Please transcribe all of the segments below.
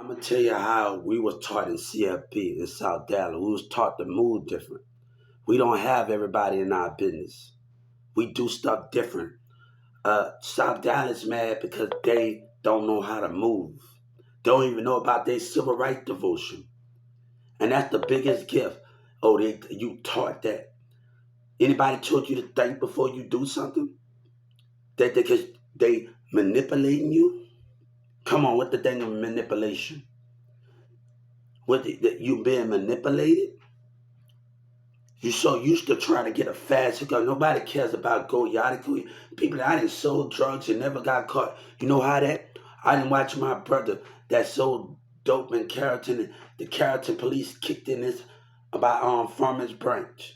I'm gonna tell you how we was taught in CFP in South Dallas. We was taught to move different. We don't have everybody in our business. We do stuff different. South Dallas mad because they don't know how to move. Don't even know about their civil rights devotion. And that's the biggest gift. Oh, you taught that. Anybody told you to think before you do something? That because they manipulating you? Come on, what the thing of manipulation? That you being manipulated? You so used to trying to get a fast because nobody cares about go yada. People I didn't sold drugs and never got caught. You know how that? I didn't watch my brother that sold dope in Carrollton. The Carrollton police kicked in this about Farmers Branch.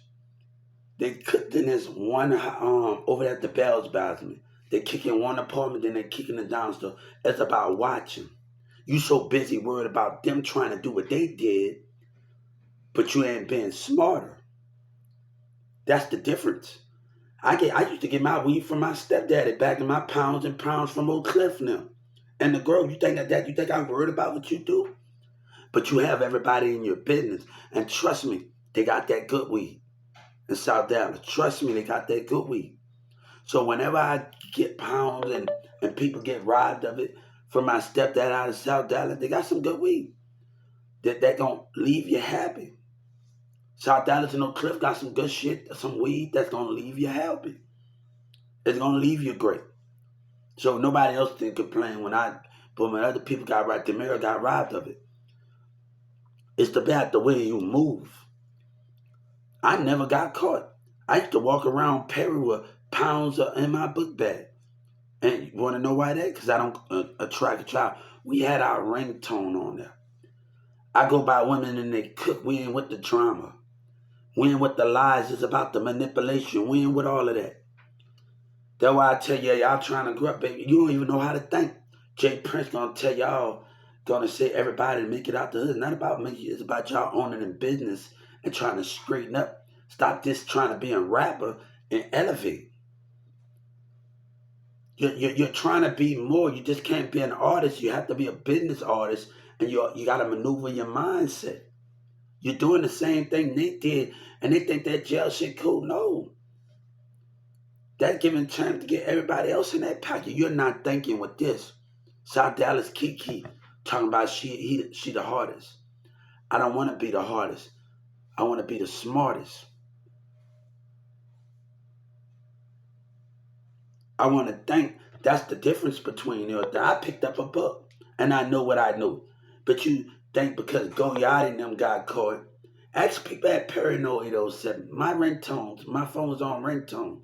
They cooked in this one over at the Bells Basement. They kick in one apartment, then they kicking it downstairs. It's about watching. You so busy worried about them trying to do what they did, but you ain't being smarter. That's the difference. I used to get my weed from my stepdaddy back in my pounds and pounds from Oak Cliff now. And the girl, you think I'm worried about what you do? But you have everybody in your business. And trust me, they got that good weed in South Dallas. Trust me, they got that good weed. So whenever I get pounds and people get robbed of it from my stepdad out of South Dallas, they got some good weed. That gonna leave you happy. South Dallas and Oak Cliff got some good shit, some weed that's gonna leave you happy. It's gonna leave you great. So nobody else didn't complain when other people got right, the mayor got robbed of it. It's about the way you move. I never got caught. I used to walk around Perry with pounds in my book bag. And you want to know why that? Because I don't attract a child. We had our ringtone on there. I go by women and they cook. We ain't with the drama. We ain't with the lies. It's about the manipulation. We ain't with all of that. That's why I tell you, y'all trying to grow up, baby. You don't even know how to think. Jay Prince gonna tell y'all, gonna say everybody to make it out the hood. It's not about making it. It's about y'all owning in business and trying to straighten up. Stop this trying to be a rapper and elevate. You're trying to be more. You just can't be an artist. You have to be a business artist, and you got to maneuver your mindset. You're doing the same thing they did, and they think that jail shit cool. No, that's giving chance to get everybody else in that pocket. You're not thinking with this. South Dallas Kiki talking about she the hardest. I don't want to be the hardest. I want to be the smartest. I want to think that's the difference between you. I picked up a book and I know what I know. But you think because Goyard and them got caught. Ask people at Perry No 807. My ringtones, my phone's on ringtone.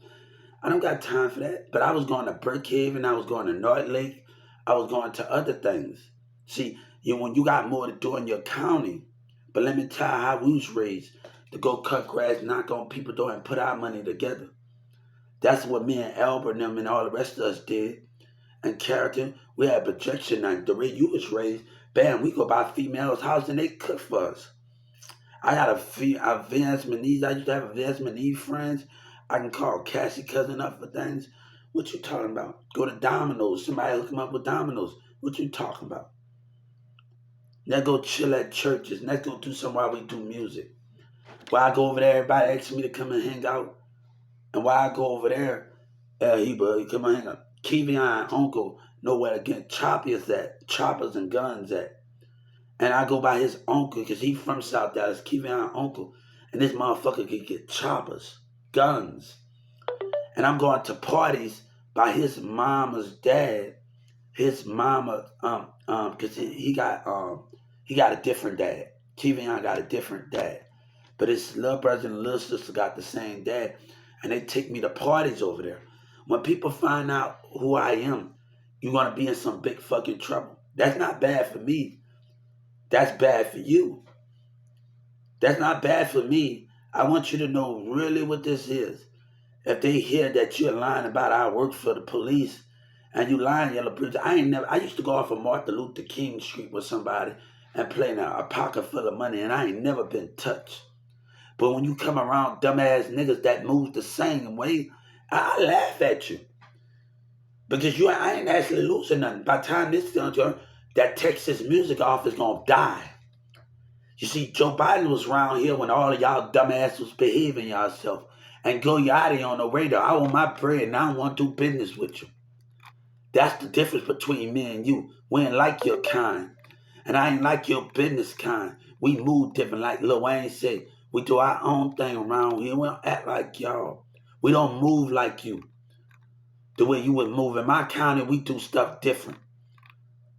I don't got time for that. But I was going to Brookhaven, I was going to North Lake, I was going to other things. See, when you got more to do in your county, but let me tell you how we was raised to go cut grass, knock on people's door, and put our money together. That's what me and Albert and them and all the rest of us did. And Carrollton, we had projection night. The way you was raised, bam, we go by females' house and they cook for us. I had a Vance Manise. I used to have a Vance Manise friends. I can call Cassie cousin up for things. What you talking about? Go to Domino's. Somebody hook him up with Domino's. What you talking about? Let's go chill at churches. Let's go do something while we do music. While I go over there, everybody asks me to come and hang out. And while I go over there, he come and hang out. Kevion, uncle, know where to get choppers at, choppers and guns at. And I go by his uncle, because he from South Dallas, Kevion uncle. And this motherfucker could get choppers, guns. And I'm going to parties by his mama's dad. His mama, because he got a different dad. Kevion got a different dad. But his little brother and little sister got the same dad. And they take me to parties over there. When people find out who I am, you're going to be in some big fucking trouble. That's not bad for me. That's bad for you. That's not bad for me. I want you to know really what this is. If they hear that you're lying about I work for the police and you lying, Yellow Bridge, I used to go off of Martin Luther King Street with somebody and play now a pocket full of money and I ain't never been touched. But when you come around dumbass niggas that move the same way, I laugh at you. Because I ain't actually losing nothing. By the time this is done, that Texas music off is gonna die. You see, Joe Biden was around here when all of y'all dumbass was behaving yourself. And go Yachty on the radar. I want my bread and I don't want to do business with you. That's the difference between me and you. We ain't like your kind. And I ain't like your business kind. We move different. Like Lil Wayne said, we do our own thing around here. We don't act like y'all. We don't move like you. The way you would move in my county, we do stuff different.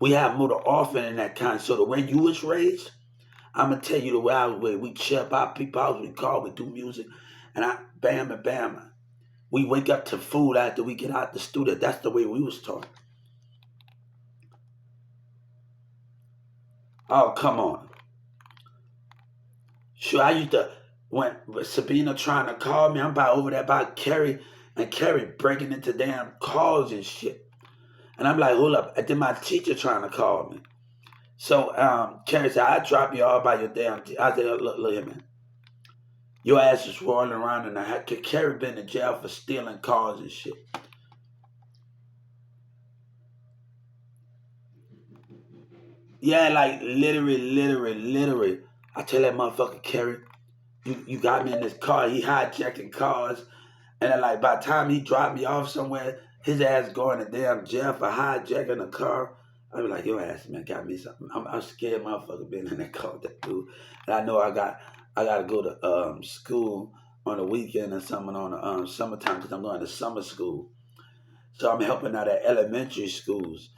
We have more often in that kind. So the way you was raised, I'm gonna tell you the way I was raised. We chill out people house, we call, we do music, and I bam and bam. We wake up to food after we get out the studio. That's the way we was taught. Oh, come on. Sure, I used to when Sabina trying to call me, I'm about over there about Carrie and Carrie breaking into damn calls and shit. And I'm like, hold up. And then my teacher trying to call me. So Carrie said, I drop you all by your damn I said, look here, man. Your ass is rolling around and I had Carrie been in jail for stealing cars and shit. Yeah, like literally. I tell that motherfucker Carrie, you got me in this car. He hijacking cars. And then, like, by the time he dropped me off somewhere, his ass going to damn jail for hijacking a car. I be like, your ass, man, got me something. I'm scared motherfucker being in that car with that dude. And I know I got to go to school on the weekend or something on the summertime because I'm going to summer school. So I'm helping out at elementary schools.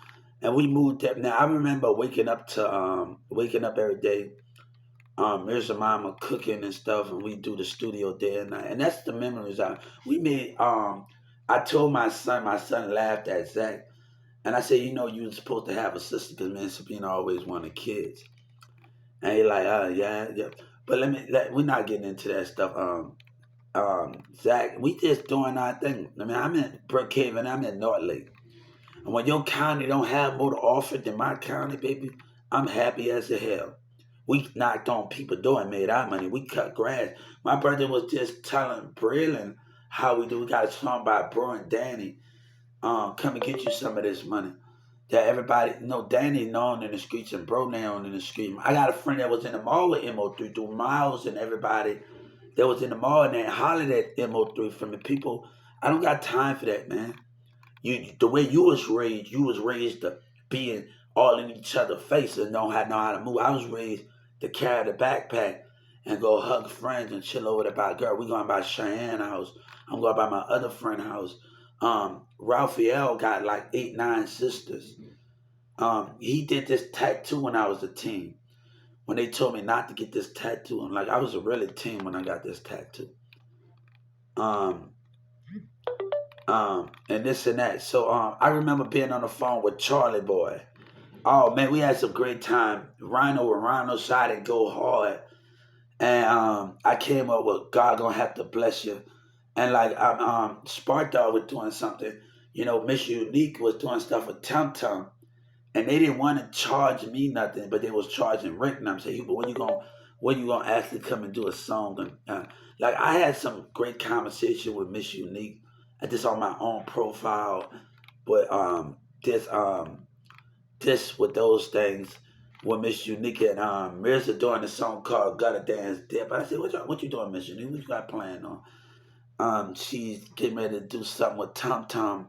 And we moved up. Now, I remember waking up every day, Mirza Mama cooking and stuff, and we do the studio day and night. And that's the memories we made. I told my son laughed at Zach, and I said, you know, you were supposed to have a sister because me and Sabina always wanted kids. And he like, yeah, yeah. But we're not getting into that stuff. Zach, we just doing our thing. I mean, I'm in Brookhaven, I'm in North Lake. And when your county don't have more to offer than my county, baby, I'm happy as the hell. We knocked on people's door and made our money. We cut grass. My brother was just telling Braylon how we do. We got a song by Bro and Danny. Come and get you some of this money. That everybody, Danny known in the streets and Bro known in the street. I got a friend that was in the mall with MO3 through Miles and everybody that was in the mall and they hollered at MO3 from the people. I don't got time for that, man. The way you was raised to being all in each other's face and don't know how to move. I was raised to carry the backpack and go hug friends and chill over there by girl. We going by Cheyenne house. I'm going by my other friend house. Raphael got like 8, 9 sisters. He did this tattoo when I was a teen. When they told me not to get this tattoo, I'm like, I was a really teen when I got this tattoo. Um, and this and that. So I remember being on the phone with Charlie Boy. Oh man, we had some great time. Rhino shot and go hard. And I came up with God gonna have to bless you. And like Sparta was doing something, Miss Unique was doing stuff with Tum Tum. And they didn't want to charge me nothing, but they was charging rent. And I'm saying, but when you gonna actually come and do a song? And like I had some great conversation with Miss Unique. I just on my own profile, but this this with those things with Miss Unique and Mirza doing a song called "Gotta Dance Dip." I said, what you doing, Miss Unique? What you got planned on? She's getting ready to do something with Tom Tom.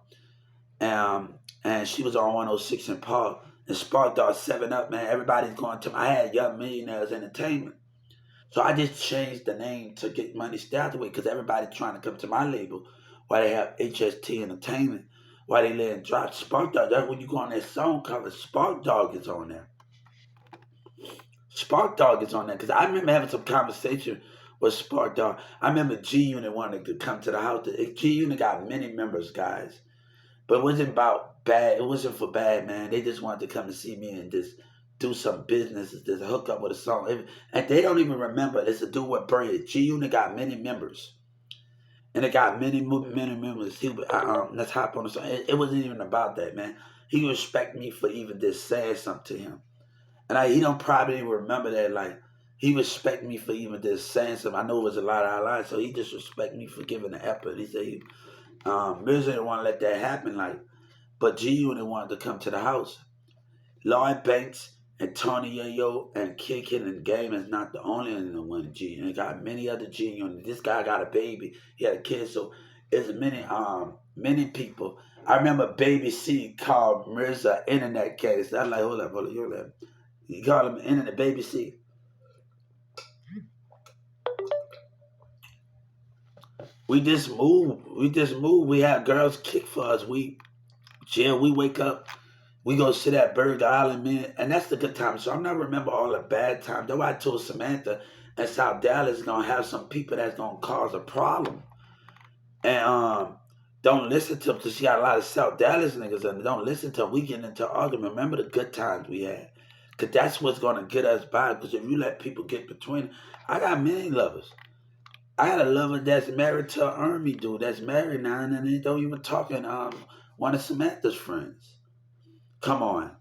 And she was on 106 in Park. And Spark Dog 7 Up, man. Everybody's going to. I had Young Millionaires Entertainment. So I just changed the name to get money stay out the way because everybody's trying to come to my label while they have HST Entertainment. While they let drop Spark Dog. That's when you go on that song cover. Spark Dog is on there. Spark Dog is on there. Because I remember having some conversation with Spark Dog. I remember G Unit wanted to come to the house. G Unit got many members, guys. But it wasn't about bad. It wasn't for bad, man. They just wanted to come and see me and just do some business, just hook up with a song. And they don't even remember. It's to do with bread. G Unit got many members. And it got many members. Let's hop on the song. It wasn't even about that, man. He respect me for even just saying something to him. And he don't probably even remember that. Like, he respect me for even just saying something. I know it was a lot of our lives, so he just respect me for giving the effort. He said, Mirza didn't want to let that happen, like, but G Unit wanted to come to the house. Lloyd Banks, Antonio, and Kick in the game is not the only one G. And got many other G units. This guy got a baby. He had a kid. So there's many people. I remember Baby C called Mirza internet case. I'm like, hold up. You call him internet Baby C. We just move. We have girls kick for us. We wake up. We go sit at Burger Island, man, and that's the good time. So I'm not remember all the bad times. That's why I told Samantha and South Dallas is gonna have some people that's gonna cause a problem. And don't listen to them because she got a lot of South Dallas niggas and don't listen to them. We get into argument. Remember the good times we had. Cause that's what's gonna get us by. Because if you let people get between, I got many lovers. I had a lover that's married to an army dude that's married now, and they don't even talk. And one of Samantha's friends. Come on,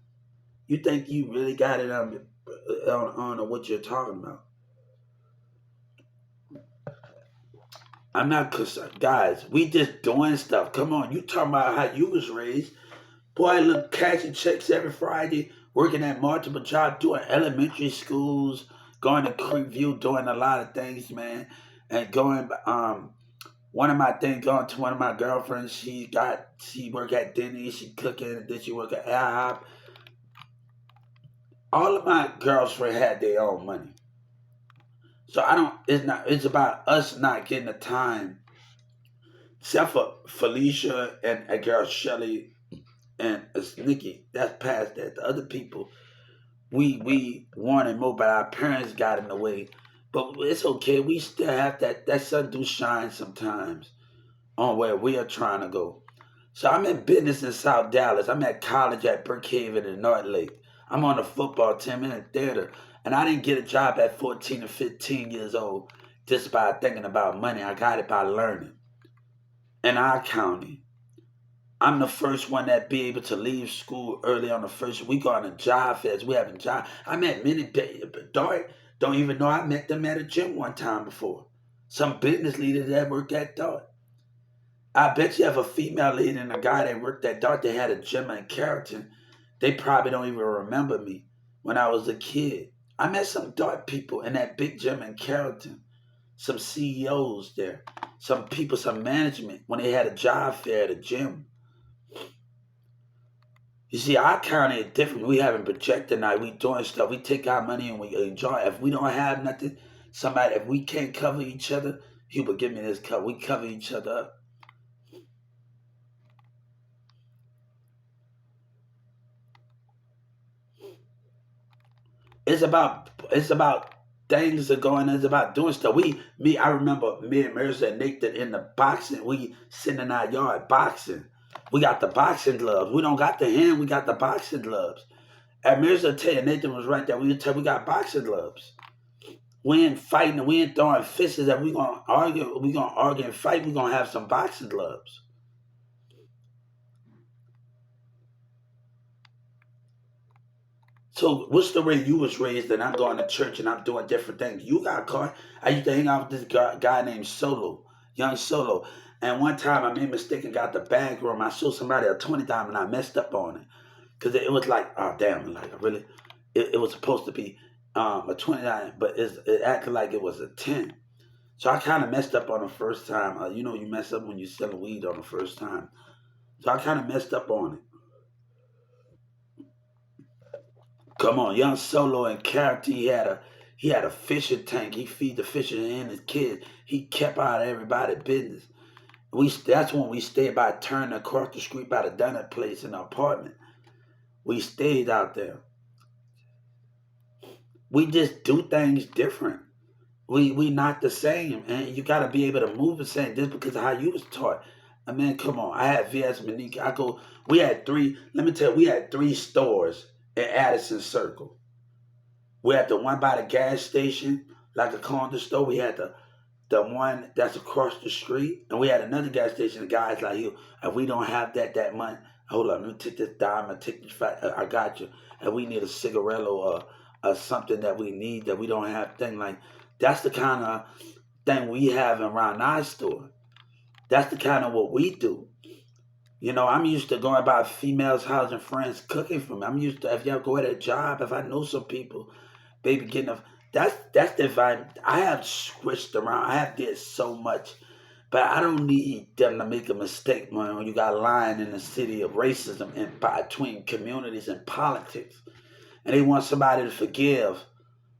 you think you really got it on what you're talking about? I'm not concerned, guys. We just doing stuff. Come on, you talking about how you was raised? Boy, look, cashing checks every Friday, working at multiple jobs, doing elementary schools, going to Creekview, doing a lot of things, man, and going. One of my things going to one of my girlfriends. She work at Denny's. She cooking, and then she work at IHOP. All of my girlfriends had their own money. So I don't. It's about us not getting the time. Except for Felicia and a girl Shelly and it's Nikki. That's past that. The other people, we wanted more, but our parents got in the way. But it's okay. We still have that sun do shine sometimes on where we are trying to go. So I'm in business in South Dallas. I'm at college at Brookhaven in North Lake. I'm on the football team in the theater. And I didn't get a job at 14 or 15 years old just by thinking about money. I got it by learning. In our county, I'm the first one that be able to leave school early on the first. We go on a job fest. We having job. I met many Dart. Don't even know I met them at a gym one time before. Some business leaders that worked at Dart. I bet you have a female leader and a guy that worked at Dart. They had a gym in Carrollton. They probably don't even remember me when I was a kid. I met some Dart people in that big gym in Carrollton. Some CEOs there. Some people, some management when they had a job fair at a gym. You see, our county is different. We having projector night. We doing stuff. We take our money and we enjoy it. If we don't have nothing, if we can't cover each other, people give me this cover. We cover each other up. It's about things that going. It's about doing stuff. I remember me and Mirza and Nathan in the boxing. We sitting in our yard boxing. We got the boxing gloves. We don't got the hand. We got the boxing gloves. And Mirza tell you, Nathan was right there. We got boxing gloves. We ain't fighting. We ain't throwing fists. That we gonna argue. We gonna argue and fight. We gonna have some boxing gloves. So what's the way you was raised and I'm going to church and I'm doing different things? You got caught. I used to hang out with this guy named Solo, young Solo. And one time I made a mistake and got the bag room. I showed somebody a 20 dime and I messed up on it. Because it was like, oh damn, like I really, it was supposed to be a 29, but it acted like it was a 10. So I kind of messed up on the first time. You mess up when you're selling weed on the first time. So I kind of messed up on it. Come on, young Solo and character. He had a fishing tank. He feed the fishes and his kids. He kept out of everybody's business. That's when we stayed by turning across the street by the donut place in the apartment. We stayed out there. We just do things different. We not the same, and you got to be able to move the same just because of how you was taught. I mean, come on. I had VS Monique. We had three. Let me tell you, we had three stores in Addison Circle. We had the one by the gas station, like a corner store. We had the one that's across the street, and we had another gas station. The guys like you, and we don't have that money. Hold on, let me take this dime and take this fat. I got you. And we need a cigarello or something that we need that we don't have. Thing like that's the kind of thing we have around our store. That's the kind of what we do. You know, I'm used to going by females' house and friends cooking for me. I'm used to if y'all go at a job, if I know some people, baby getting a that's the vibe. I have switched around. I have did so much, but I don't need them to make a mistake, man. When you got a line in the city of racism in between communities and politics, and they want somebody to forgive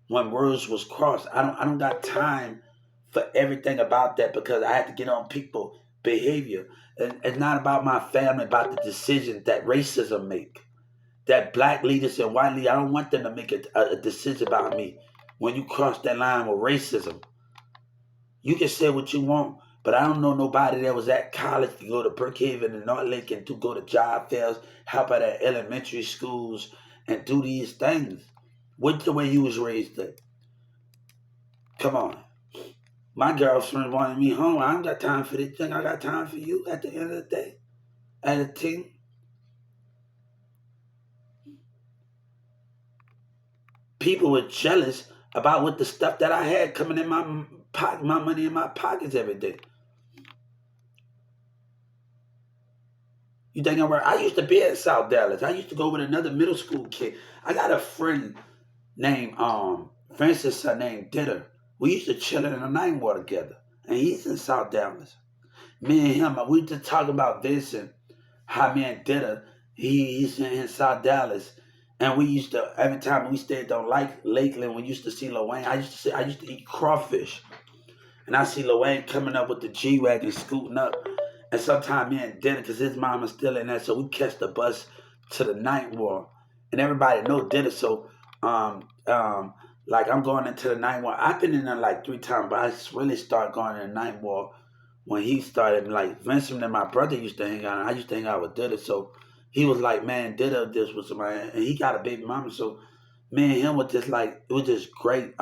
when words was crossed. I don't got time for everything about that because I had to get on people behavior. And it's not about my family, about the decisions that racism make. That black leaders and white leaders, I don't want them to make a decision about me. When you cross that line with racism, you can say what you want, but I don't know nobody that was at college to go to Brookhaven and North Lincoln to go to job fairs, help out at elementary schools, and do these things. What the way you was raised at? Come on. My girlfriend wanted me home. I don't got time for this thing. I got time for you at the end of the day. At a team. People were jealous about what the stuff that I had coming in my pocket, my money in my pockets every day. You think I'm right? I used to be in South Dallas. I used to go with another middle school kid. I got a friend named Francis named Ditter. We used to chill in the night war together. And he's in South Dallas. Me and him, we just talking about this and how me and Ditter, he's in South Dallas. And we used to every time we stayed on Lakeland, we used to see Lil Wayne. I used to eat crawfish. And I see Lil Wayne coming up with the G Wagon scooting up. And sometimes me and Ditter, because his mom is still in there, so we catch the bus to the night war. And everybody know Ditter, so like I'm going into the night war. I've been in there like 3 times, but I really started going in the night war when he started. Like Vincent and my brother used to hang out. I used to hang out with Ditter, so he was like, man, Ditter this was somebody, and he got a baby mama. So me and him was just like it was just great.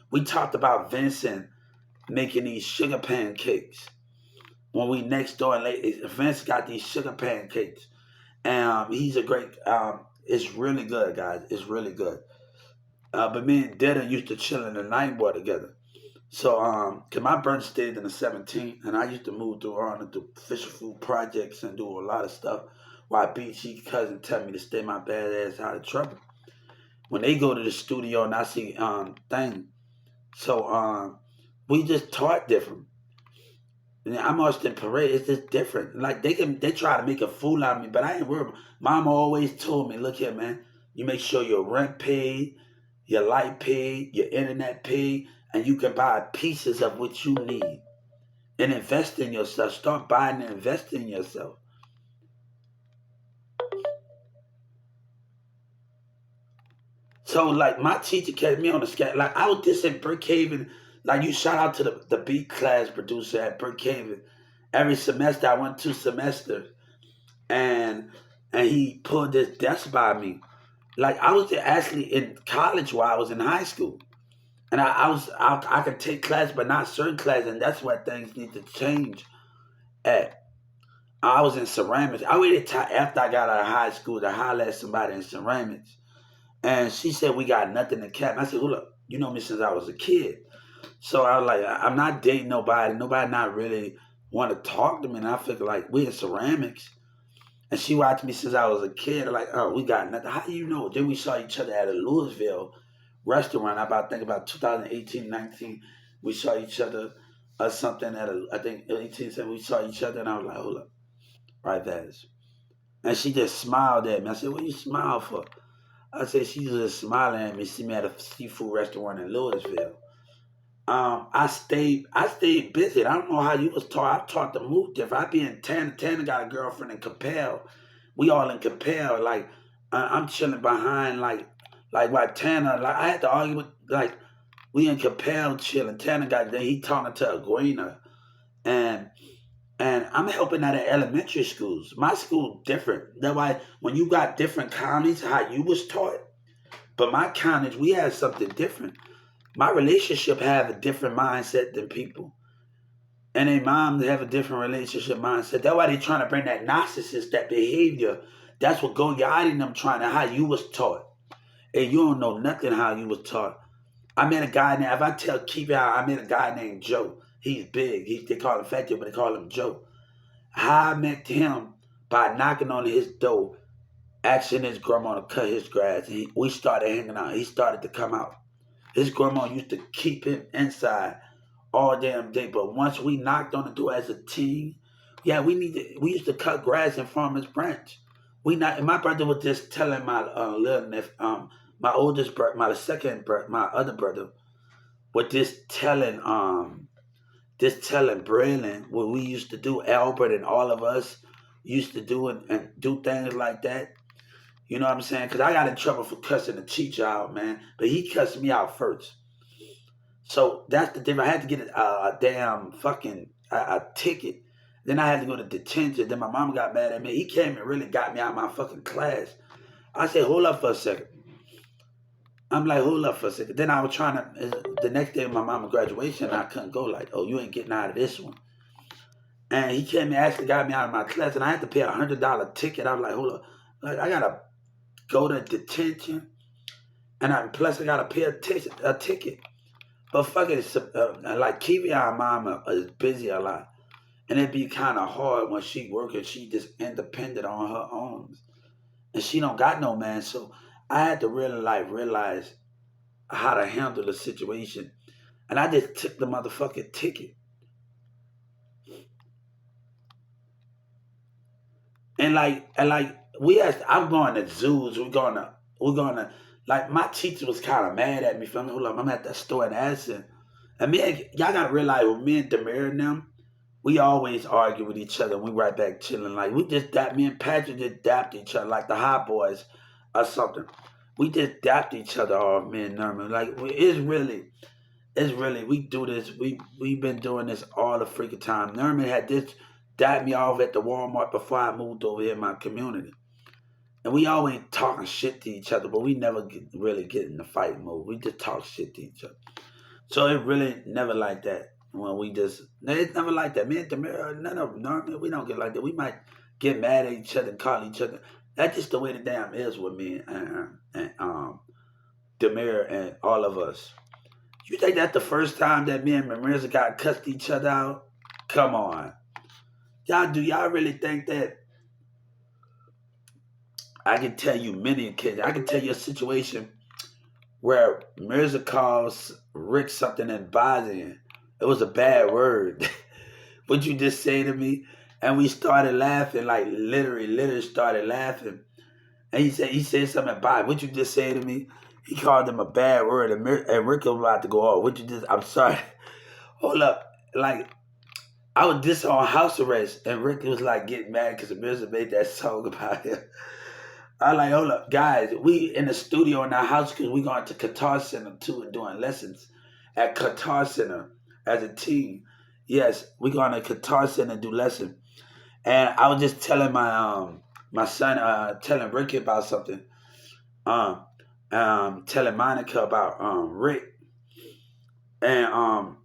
We talked about Vincent making these sugar pancakes when we next door. And Vince got these sugar pancakes, and he's a great. It's really good, guys. It's really good. But me and Detta used to chill in the night war together. So, cause my brother stayed in the 17th, and I used to move through on and do Fisher Food projects and do a lot of stuff. While BG cousin tell me to stay my bad ass out of trouble. When they go to the studio and I see thing, so we just taught different. And I'm Austin Parade. It's just different. Like they try to make a fool out of me, but I ain't worried. Mama always told me, look here, man. You make sure your rent paid, your light paid, your internet paid, and you can buy pieces of what you need and invest in yourself. Start buying and investing in yourself. So like my teacher kept me on the schedule. Like I was just in Brookhaven. Like you shout out to the beat class producer at Brookhaven. Every semester I went 2 semesters, and he pulled this desk by me. Like I was actually in college while I was in high school, and I could take class but not certain classes, and that's where things need to change. At I was in ceramics. I waited till after I got out of high school to holler at somebody in ceramics, and she said we got nothing to cap. And I said, hold up, you know me since I was a kid. So I was like, I'm not dating nobody. Nobody not really want to talk to me. And I figured like we in ceramics. And she watched me since I was a kid. Like, oh, we got nothing. How do you know? Then we saw each other at a Louisville restaurant. I think about 2018, 19. We saw each other or something at I think 18, so we saw each other. And I was like, hold up, right there. And she just smiled at me. I said, what you smile for? I said, she was just smiling at me. See me at a seafood restaurant in Louisville. I stayed busy. I don't know how you was taught. I taught to move different. I be in Tanner. Tanner got a girlfriend in Capel. We all in Capel. Like I'm chilling behind like while Tanner. Like I had to argue with like we in Capel chilling. Tanner got there. He talking to a Guina, and I'm helping out at elementary schools. My school different. That's why when you got different counties, how you was taught. But my counties, we had something different. My relationship have a different mindset than people. And their mom have a different relationship mindset. That's why they trying to bring that narcissist, that behavior. That's what Goyard and them trying to how you was taught. And you don't know nothing how you was taught. I met a guy named, if I tell keep it out, I met a guy named Joe. He's big. They call him Fat Joe, but they call him Joe. How I met him, by knocking on his door, asking his grandma to cut his grass. We started hanging out. He started to come out. His grandma used to keep him inside all damn day. But once we knocked on the door as a teen, yeah, we used to cut grass in Farmers Branch. We not. My brother was just telling my little nephew, my oldest brother, my other brother, was just telling Braylon what we used to do. Albert and all of us used to do it and do things like that. You know what I'm saying? Because I got in trouble for cussing the teacher out, man. But he cussed me out first. So that's the difference. I had to get a damn fucking a ticket. Then I had to go to detention. Then my mom got mad at me. He came and really got me out of my fucking class. I said, hold up for a second. I'm like, hold up for a second. Then I was trying to, the next day of my mama's graduation, I couldn't go like, oh, you ain't getting out of this one. And he came and actually got me out of my class, and I had to pay $100 ticket. I was like, hold up. Like, I got to go to detention, and plus I got to pay a ticket. But fuck it, like Kivi's mama is busy a lot. And it'd be kind of hard when she working. She just independent on her own. And she don't got no man. So I had to really like realize how to handle the situation. And I just took the motherfucking ticket. And I'm going to zoos. We're gonna like my teacher was kind of mad at me. From hold up, I'm at that store in Addison. And y'all gotta realize with me and Demir and them, we always argue with each other. We right back chilling. Like me and Patrick just dapped each other like the hot boys or something. We just dapped each other off, me and Norman. Like it's really we do this. We've been doing this all the freaking time. Norman had this dapped me off at the Walmart before I moved over here in my community. And we always talking shit to each other, but we never really get in the fight mode. We just talk shit to each other. So it really never like that. When it's never like that. Me and Demir, none of them, we don't get like that. We might get mad at each other and call each other. That's just the way the damn is with me and Demir and all of us. You think that's the first time that me and Mirza got cussed each other out? Come on. Do y'all really think that I can tell you many occasions. I can tell you a situation where Mirza calls Rick something in Bosnian. It was a bad word. What you just say to me? And we started laughing, like literally started laughing. And he said something about what you just say to me. He called him a bad word, and Rick was about to go off. I'm sorry. Hold up. Like, I was just on house arrest, and Rick was like getting mad because Mirza made that song about him. I like, hold up, guys. We in the studio in our house because we going to Qatar Center too and doing lessons at Qatar Center as a team. Yes, we going to Qatar Center and do lessons. And I was just telling my son, telling Ricky about something. Telling Monica about Rick. And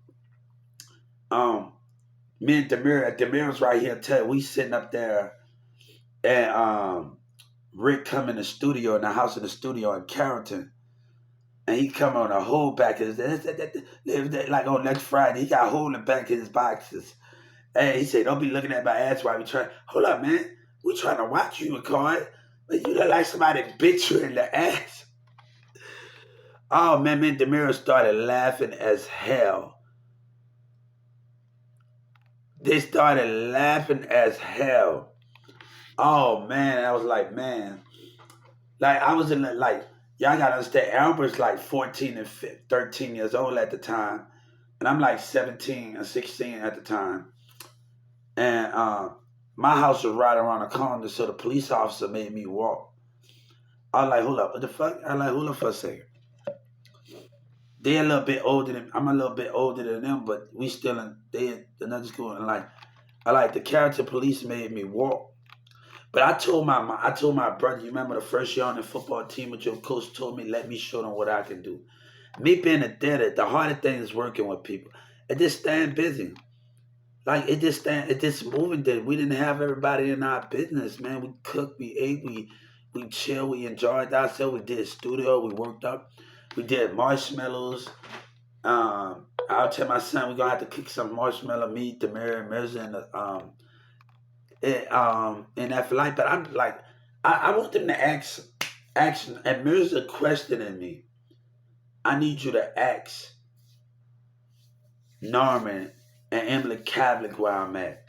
me and Demir's right here. We sitting up there, and Rick come in the studio, in the house in the studio in Carrollton, and he come on a whole back of his, like on next Friday, he got a hole in the back of his boxes. And he said, don't be looking at my ass while we try. Hold up, man. We trying to watch you record, but you look like somebody bit you in the ass. Oh, man, me and Demira started laughing as hell. They started laughing as hell. Oh, man, I was like, man. Like, I was in the, like, y'all gotta understand, Albert's like 14 and 13 years old at the time. And I'm like 17 or 16 at the time. And my house was right around the corner, so the police officer made me walk. I was like, hold up, what the fuck? I was like, hold up for a second. They're a little bit older than, I'm a little bit older than them, but we still in another school. And like the character police made me walk. But I told my brother, you remember the first year on the football team, with your coach told me, let me show them what I can do. Me being a debtor, the hardest thing is working with people. It just stand busy. Like it just moving there. We didn't have everybody in our business, man. We cooked, we ate, we chilled, we enjoyed ourselves. We did studio, we worked up, we did marshmallows. I'll tell my son we're gonna have to cook some marshmallow meat, the Mirza and the in that flight. But I'm like, I want them to ask, and there's a question in me. I need you to ask Norman and Emily Cavalic where I'm at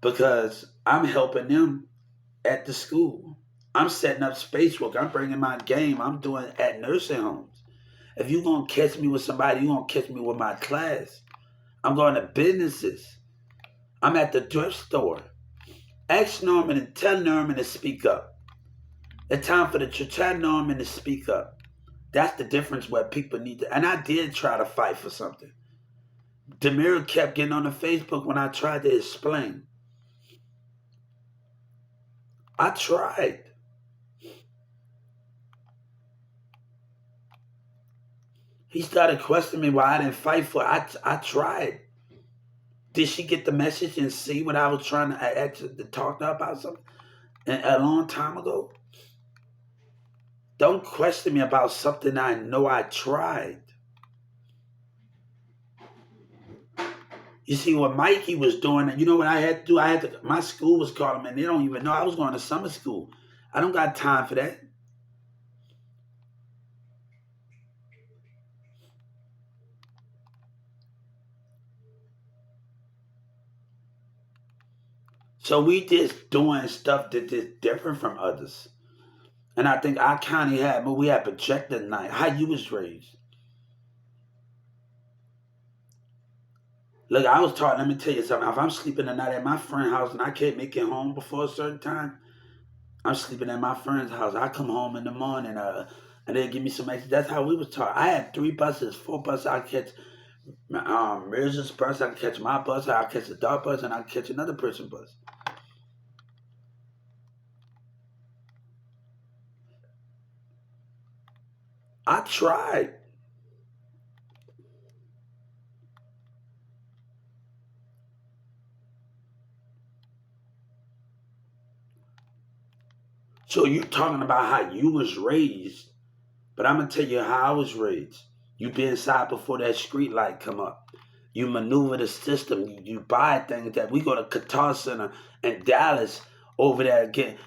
because I'm helping them at the school. I'm setting up space work. I'm bringing my game. I'm doing at nursing homes. If you're going to catch me with somebody, you're going to catch me with my class. I'm going to businesses. I'm at the thrift store. Ask Norman and tell Norman to speak up. It's time for the church. Tell Norman to speak up. That's the difference where people need to. And I did try to fight for something. Demira kept getting on the Facebook when I tried to explain. I tried. He started questioning me why I didn't fight for it. I tried. Did she get the message and see what I was trying to talk to her about something a long time ago? Don't question me about something I know I tried. You see what Mikey was doing, and you know what I had to do? My school was calling me, and they don't even know I was going to summer school. I don't got time for that. So we just doing stuff that is different from others. And I think our county but we had projected night. How you was raised. Look, I was taught, let me tell you something. If I'm sleeping the night at my friend's house and I can't make it home before a certain time, I'm sleeping at my friend's house. I come home in the morning and they give me some extra. That's how we was taught. I had 4 buses. I catch Mirza's bus, I catch my bus, I catch the dark bus, and I catch another person's bus. I tried. So you talking about how you was raised, but I'm gonna tell you how I was raised. You be inside before that street light come up. You maneuver the system. You buy things that we go to Qatar Center and Dallas over there get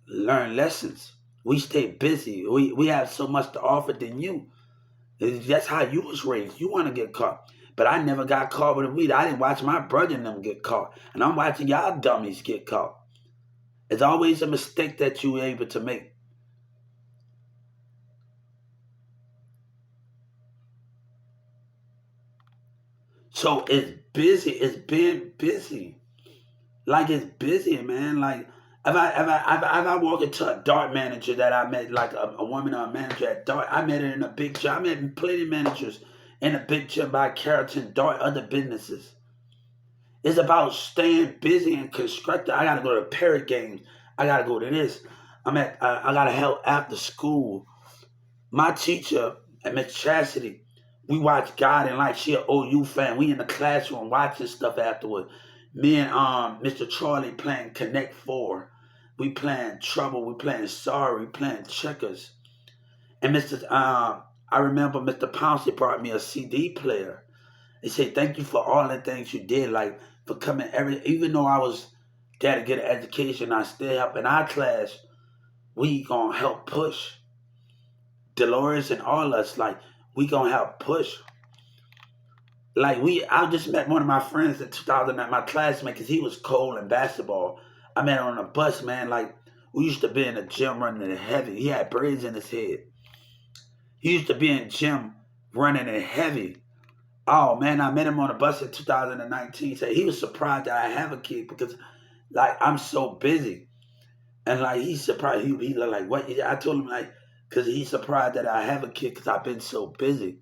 learn lessons. We stay busy. We have so much to offer than you. That's how you was raised. You want to get caught. But I never got caught with a weed. I didn't watch my brother and them get caught. And I'm watching y'all dummies get caught. It's always a mistake that you're able to make. So it's busy. It's been busy. Like it's busy, man. Like if I walk into a dart manager that I met, like a woman or a manager at dart, I met her in a big gym. I met plenty of managers in a big gym by Carrollton, dart, other businesses. It's about staying busy and constructive. I gotta go to parrot games. I gotta go to this. I gotta help after school. My teacher at Miss Chastity, we watch God and Light. She an OU fan. We in the classroom watching stuff afterward. Me and Mr. Charlie playing Connect Four. We playing Trouble. We playing Sorry. We playing Checkers. And I remember Mr. Pouncey brought me a CD player. He said, "Thank you for all the things you did, like for coming even though I was there to get an education, I still help in our class. We gonna help push Dolores and all us. Like we gonna help push. Like I just met one of my friends in 2009, my classmate, because he was cold in basketball. I met him on a bus, man. Like we used to be in the gym running it heavy. He had braids in his head. He used to be in gym running it heavy. Oh man, I met him on a bus in 2019. Said he was surprised that I have a kid because like I'm so busy. And like he's surprised. He like what? I told him like because he's surprised that I have a kid because I've been so busy.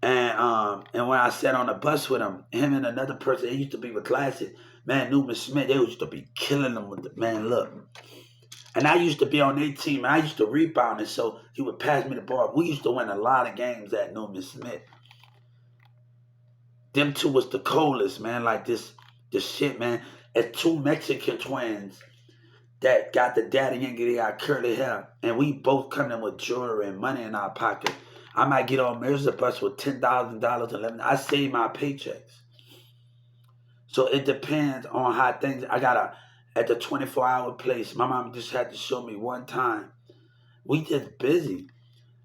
And when I sat on the bus with him and another person, he used to be with Classic, man, Newman Smith, they used to be killing them with the man, look. And I used to be on their team, and I used to rebound, and so he would pass me the ball. We used to win a lot of games at Newman Smith. Them two was the coldest, man, like this shit, man. As two Mexican twins that got the daddy and they got curly hair, and we both come in with jewelry and money in our pocket. I might get on Mirza bus with $10,000, 11. I save my paychecks. So it depends on how things. I got a at the 24-hour place. My mom just had to show me one time. We just busy,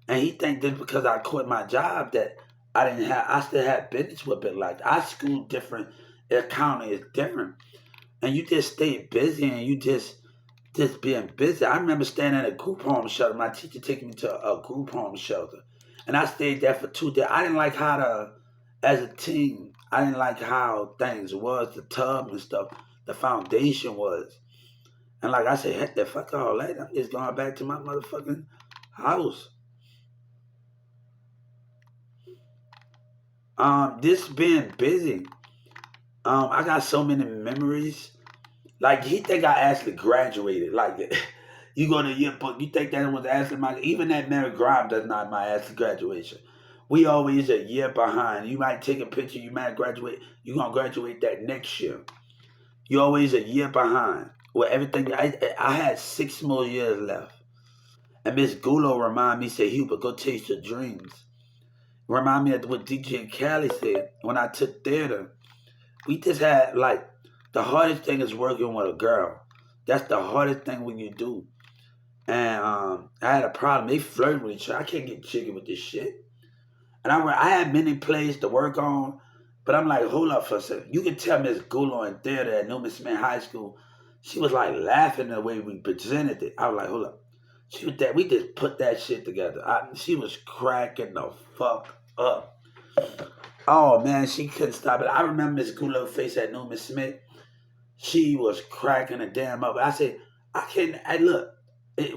and he think just because I quit my job that I didn't have. I still had business with it. Like our school different, accounting is different, and you just stay busy and you just being busy. I remember staying at a group home shelter. My teacher taking me to a group home shelter, and I stayed there for 2 days. I didn't like how as a teen, I didn't like how things was, the tub and stuff, the foundation was. And like I said, heck the fuck all that. I'm just going back to my motherfucking house. This being busy, I got so many memories. Like he think I actually graduated. Like you go to yearbook, you think that was actually my even that Mary Grime does not my actual graduation. We always a year behind. You might take a picture, you might graduate, you gonna graduate that next year. You always a year behind. Well everything I had 6 more years left. And Miss Gulo remind me, say, Hubert, go chase your dreams. Remind me of what DJ Cali said when I took theater. We just had like the hardest thing is working with a girl. That's the hardest thing when you do. And I had a problem. They flirting with each other. I can't get jiggy with this shit. And I had many plays to work on, but I'm like, hold up for a second. You can tell Miss Gulo in theater at Newman Smith High School, she was like laughing the way we presented it. I was like, hold up. She was that we just put that shit together. She was cracking the fuck up. Oh man, she couldn't stop it. I remember Miss Gulo's face at Newman Smith. She was cracking the damn up. I said, I can't. I look.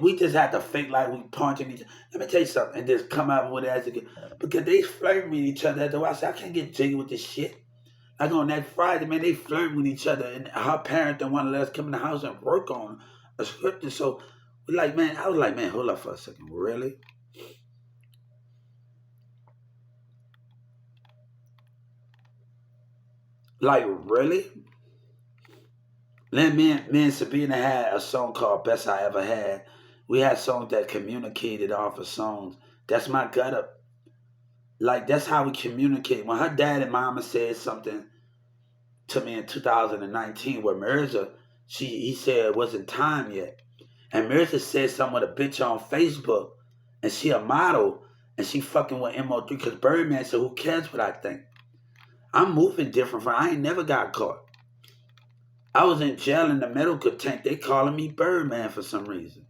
We just had to fake like we punching each other. Let me tell you something, and just come out with it as again. Because they flirting with each other. I said, I can't get jiggy with this shit. Like on that Friday, man, they flirting with each other, and her parent didn't want to let us come in the house and work on a script. And so, we like, man, I was like, man, hold up for a second, really? Like, really? Then me and Sabina had a song called Best I Ever Had. We had songs that communicated off of songs. That's my gut up. Like, that's how we communicate. When her dad and mama said something to me in 2019 where Mirza, he said it wasn't time yet. And Mirza said something with a bitch on Facebook, and she a model, and she fucking with MO3 because Birdman said, who cares what I think? I'm moving different from, I ain't never got caught. I was in jail in the medical tent. They calling me Birdman for some reason.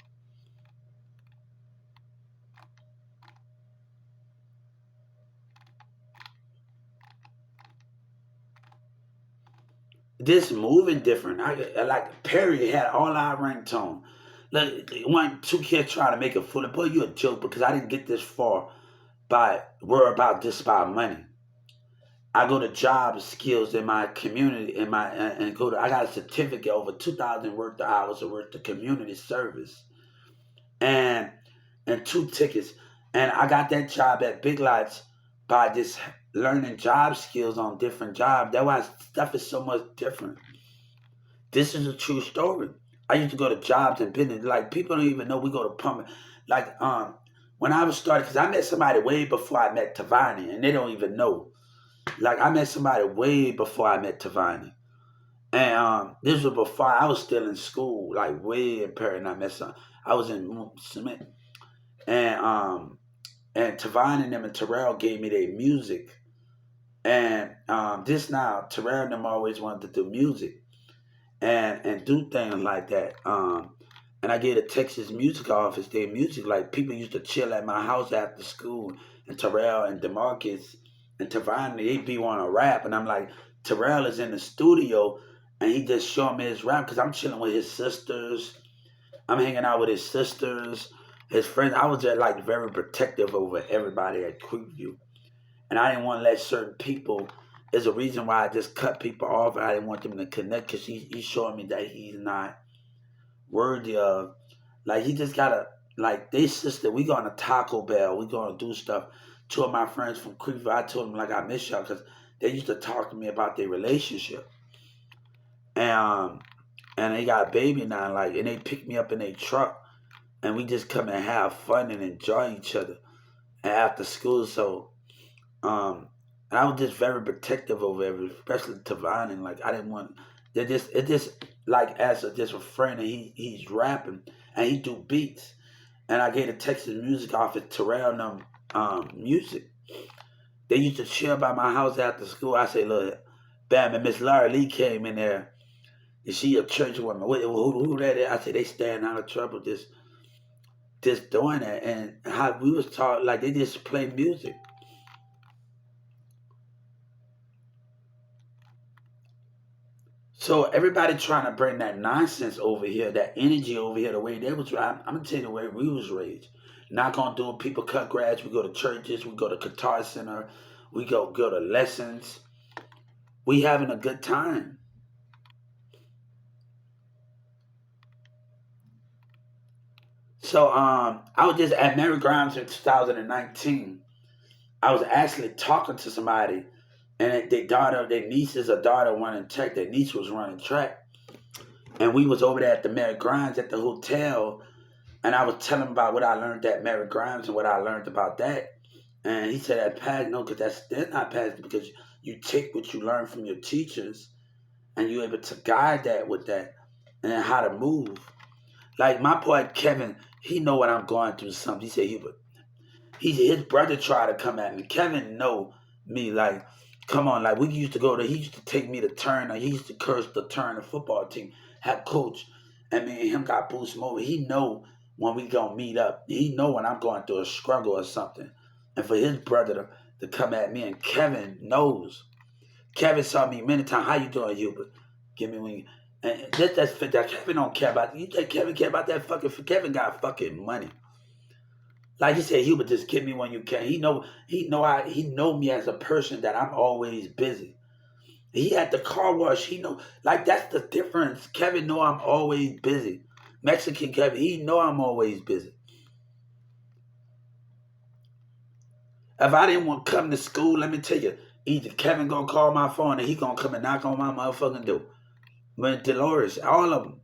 This moving different. I like Perry had all our ringtone. Like one, two kids trying to make a fool of boy, you a joke because I didn't get this far by worry about this about money. I go to job skills in my community in my and go to I got a certificate over 2,000 worth of hours of worth of community service and two tickets. And I got that job at Big Lots by just learning job skills on different jobs. That's why stuff is so much different. This is a true story. I used to go to jobs and business. Like people don't even know we go to pump. Like when I was started, because I met somebody way before I met Tavani, and they don't even know. Like I met somebody way before I met Tavani. And this was before I was still in school, like way in Perry, and I met some. I was in Cement. And Tavon and them and Terrell gave me their music. And this now, Terrell and them always wanted to do music and do things like that. And I gave the Texas Music Office their music. Like people used to chill at my house after school, and Terrell and Demarcus and Tavon, they be want to rap, and I'm like, Terrell is in the studio, and he just showing me his rap because I'm chilling with his sisters. I'm hanging out with his sisters, his friends. I was just like very protective over everybody at Creekview, and I didn't want to let certain people. There's a reason why I just cut people off, and I didn't want them to connect because he's showing me that he's not worthy of. Like he just gotta like they sister. We going to Taco Bell. We going to do stuff. Two of my friends from Creekview, I told them like I miss y'all because they used to talk to me about their relationship, and and they got a baby now. Like and they pick me up in their truck, and we just come and have fun and enjoy each other after school. So, um, And I was just very protective over everything, especially Tavon. And like I didn't want it just like as just a friend, and he's rapping and he do beats. And I gave the Texas music office Terrell and them music. They used to chill by my house after school. I say, look, bam, and Miss Laura Lee came in there. And she a church woman. Who that is? I said, they staying out of trouble just doing that. And how we was taught, like they just play music. So everybody trying to bring that nonsense over here, that energy over here, the way they was. I'm gonna tell you the way we was raised. Not gonna do it. People cut grass. We go to churches. We go to guitar center. We go to lessons. We having a good time. So I was just at Mary Grimes in 2019. I was actually talking to somebody, and their niece's a daughter running track. Their niece was running track, and we was over there at the Mary Grimes at the hotel, and I was telling him about what I learned at Mary Grimes and what I learned about that. And he said that pass no, because that's not passing because you take what you learn from your teachers and you're able to guide that with that and then how to move. Like my boy Kevin, he know what I'm going through. Something he said his brother tried to come at me. Kevin know me like, come on, like we used to go to. He used to take me to Turner. He used to curse the Turner football team, have coach, and me and him got boost over. He know when we gonna meet up. He know when I'm going through a struggle or something. And for his brother to come at me, and Kevin knows. Kevin saw me many times. How you doing, Hubert? Give me when you. And that's fit. That Kevin don't care about. You think Kevin care about that fucking? Kevin got fucking money. Like he said, Hubert, just give me when you can. He know me as a person that I'm always busy. He at the car wash. He know, like that's the difference. Kevin know I'm always busy. Mexican Kevin, he know I'm always busy. If I didn't want to come to school, let me tell you, either Kevin gonna call my phone and he gonna come and knock on my motherfucking door. But Dolores, all of them.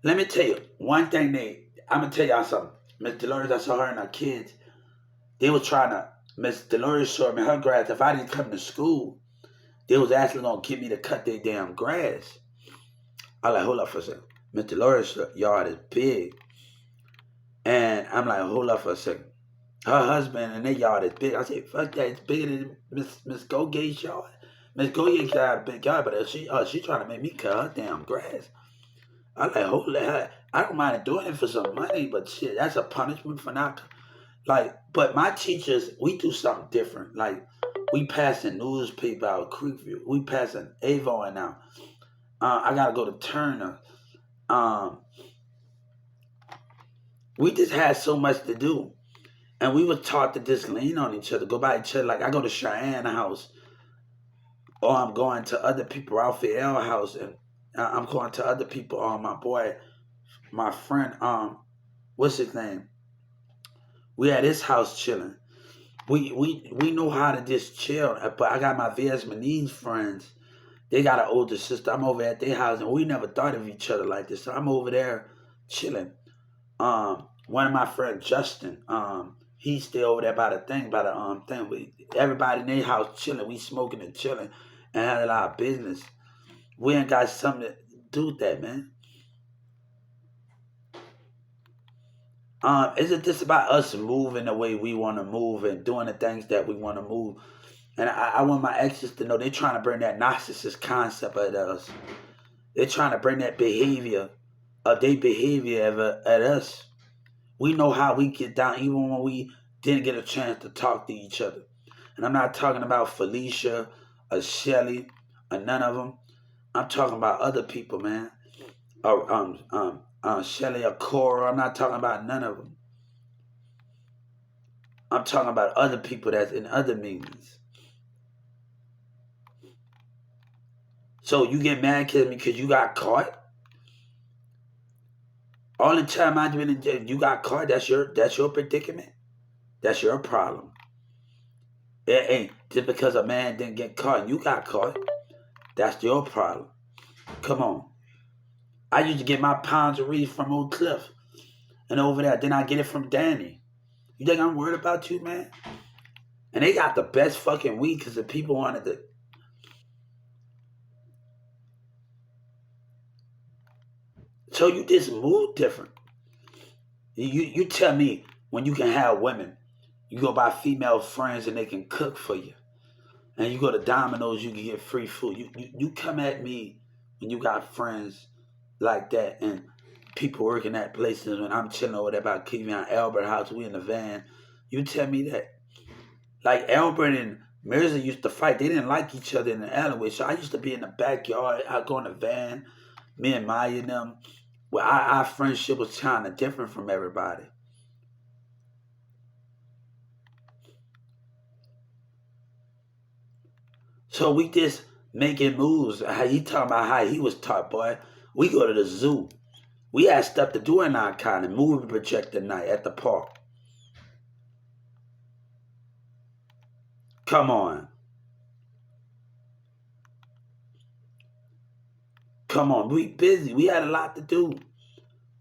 Let me tell you one thing. I'm gonna tell y'all something. Miss Dolores, I saw her and her kids. They was trying to. Miss Dolores showed me her grass. If I didn't come to school, they was actually gonna get me to cut their damn grass. I like, hold up for a second. Miss Dolores' yard is big, and I'm like, hold up for a second. Her husband and their yard is big. I said, fuck that, it's bigger than Miss Gogate's yard. Miss Gogate's got a big yard, but she trying to make me cut her damn grass. I like, holy hell, I don't mind doing it for some money, but shit, that's a punishment for not. Like, but my teachers, we do something different. Like, we passing newspaper out Creekview. We passing Avon now. I gotta go to Turner. We just had so much to do. And we were taught to just lean on each other, go by each other. Like I go to Cheyenne house, or I'm going to other people, Ralphie L house, and I'm going to other people. My boy, my friend, what's his name? We at his house chilling. We know how to just chill. But I got my Vietnamese friends. They got an older sister. I'm over at their house, and we never thought of each other like this. So I'm over there chilling. One of my friends, Justin, he's still over there by the thing. Everybody in their house chilling. We smoking and chilling, and had a lot of business. We ain't got something to do with that, man. Isn't this about us moving the way we want to move and doing the things that we want to move? And I want my exes to know they're trying to bring that narcissist concept at us. They're trying to bring that behavior of their behavior at us. We know how we get down even when we didn't get a chance to talk to each other. And I'm not talking about Felicia or Shelly or none of them. I'm talking about other people, man. Or Shelly or Cora. I'm not talking about none of them. I'm talking about other people that's in other meetings. So you get mad at me because you got caught? All the time I've been in jail, you got caught. That's your predicament. That's your problem. It ain't just because a man didn't get caught and you got caught. That's your problem. Come on. I used to get my pounds of reef from Oak Cliff. and over there. Then I get it from Danny. You think I'm worried about you, man? And they got the best fucking weed because the people wanted to. So you just move different. You tell me when you can have women, you go buy female friends and they can cook for you. And you go to Domino's, you can get free food. You come at me when you got friends like that and people working at places when I'm chilling over there about keeping on Albert House, we in the van. You tell me that. Like Albert and Mirza used to fight. They didn't like each other in the alleyway. So I used to be in the backyard. I'd go in the van, me and Maya and them. Well, our friendship was kind of different from everybody. So we just making moves. How he talking about how he was taught, boy. We go to the zoo. We had stuff to do in our kind of movie projector night at the park. Come on. Come on. We busy. We had a lot to do.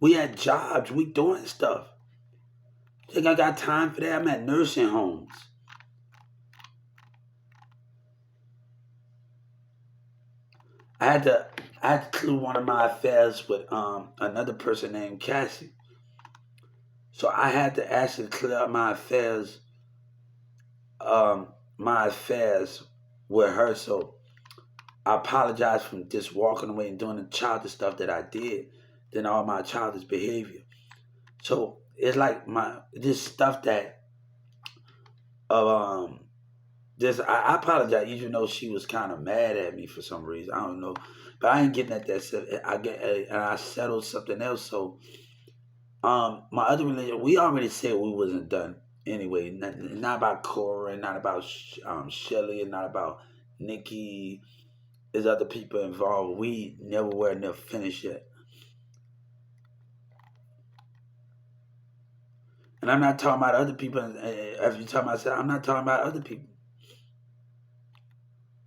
We had jobs. We doing stuff. Think I got time for that? I'm at nursing homes. I had to clear one of my affairs with another person named Cassie. So I had to actually clear up um my affairs with her. So I apologize for just walking away and doing the childish stuff that I did, then all my childish behavior. So it's like my this stuff that um just I apologize even though she was kind of mad at me for some reason. I don't know. But I ain't getting at that stuff. I get and I settled something else. So my other religion we already said we wasn't done anyway. Not about Cora, not about Shelly, and not about Nikki. There's other people involved. We never were near finished yet. And I'm not talking about other people. If you talking about myself, I'm not talking about other people.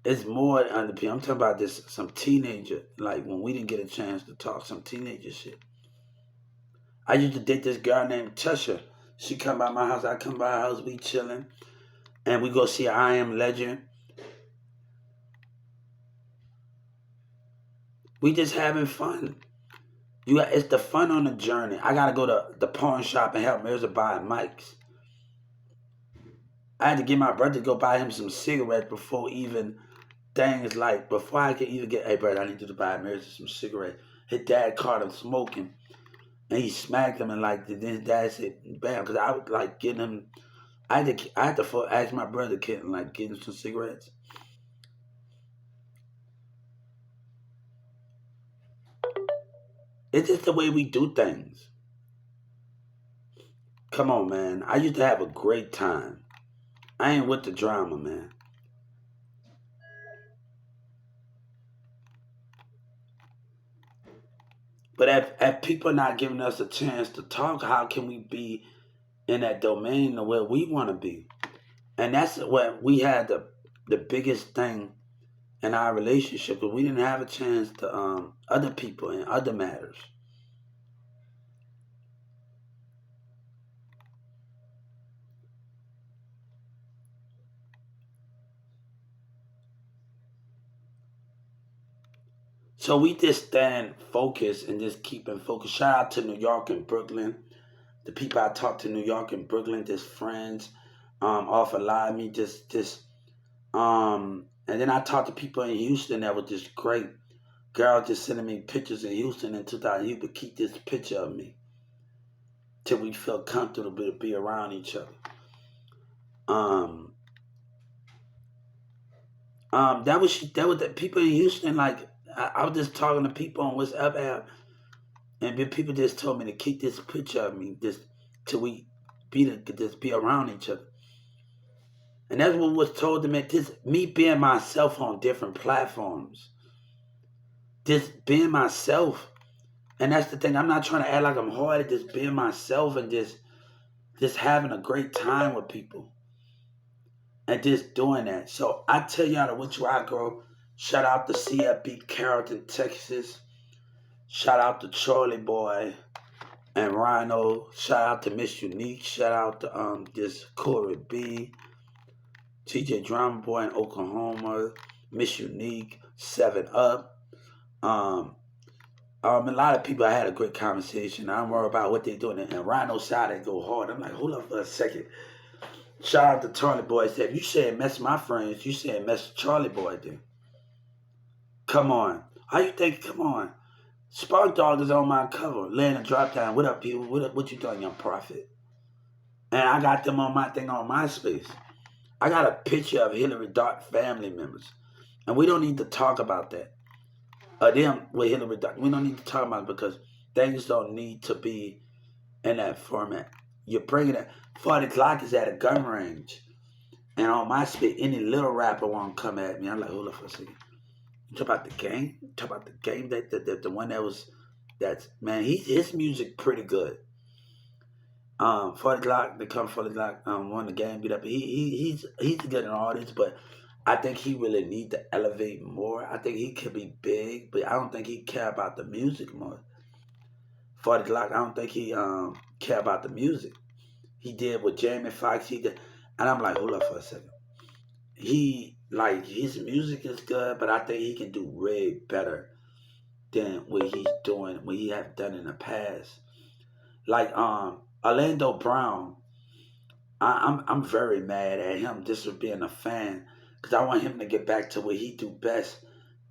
It's more other people. I'm talking about this some teenager. Like when we didn't get a chance to talk, some teenager shit. I used to date this girl named Tusha. She come by my house. I come by her house. We chilling, and we go see I Am Legend. We just having fun. It's the fun on the journey. I gotta go to the pawn shop and help Mirza buy mics. I had to get my brother to go buy him some cigarettes before even things like before I could even get. Hey, brother, I need you to buy Mirza some cigarettes. His dad caught him smoking, and he smacked him, and like then his dad said, "Bam," because I was like getting him. I had to ask my brother, kid, like get him some cigarettes. It's just the way we do things. Come on, man. I used to have a great time. I ain't with the drama, man. But if people not giving us a chance to talk, how can we be in that domain of where we want to be? And that's what we had the biggest thing in our relationship because we didn't have a chance to other people in other matters. So we just stand focused and just keep in focus. Shout out to New York and Brooklyn. The people I talked to New York and Brooklyn, just friends, offer live me and then I talked to people in Houston that were just great. Girl just sending me pictures in Houston in 2000. You could keep this picture of me till we feel comfortable to be around each other. Um, that was the people in Houston. Like I was just talking to people on WhatsApp app, and then people just told me to keep this picture of me just till we just be around each other. And that's what was told to me. Just me being myself on different platforms, just being myself. And that's the thing. I'm not trying to act like I'm hard at just being myself and just having a great time with people and just doing that. So I tell y'all to which way I go. Shout out to CFB Carrollton, Texas. Shout out to Charlie Boy. and Rhino. Shout out to Miss Unique. Shout out to this Corey B, TJ Drama Boy in Oklahoma, Miss Unique, 7 Up. Um, a lot of people. I had a great conversation. I don't worry about what they're doing. And Rhino side they go hard. I'm like, hold up for a second. Shout out to Charlie Boy. Said, you saying mess my friends, you saying mess Charlie Boy then. Come on. How you think? Come on. Spark Dog is on my cover. Laying a drop down. What up, people? What you doing, young prophet? And I got them on my thing on MySpace. I got a picture of Hillary Dart family members. And we don't need to talk about that. Them with Hillary Dart. We don't need to talk about it because things don't need to be in that format. You're bringing it. 40 Glock is at a gun range. And on MySpace, any little rapper want to come at me. I'm like, hold up for a second. You talk about the game? You talk about the game, the one that was, man, his music pretty good. 40 Glock, they come 40 Glock, won the game, beat up. He's a good artist, but I think he really need to elevate more. I think he could be big, but I don't think he care about the music more. 40 Glock, I don't think he care about the music. He did with Jamie Foxx, he did, and I'm like, hold up for a second. His music is good, but I think he can do way better than what he's doing, what he have done in the past. Like Orlando Brown, I'm very mad at him just for being a fan, because I want him to get back to what he do best,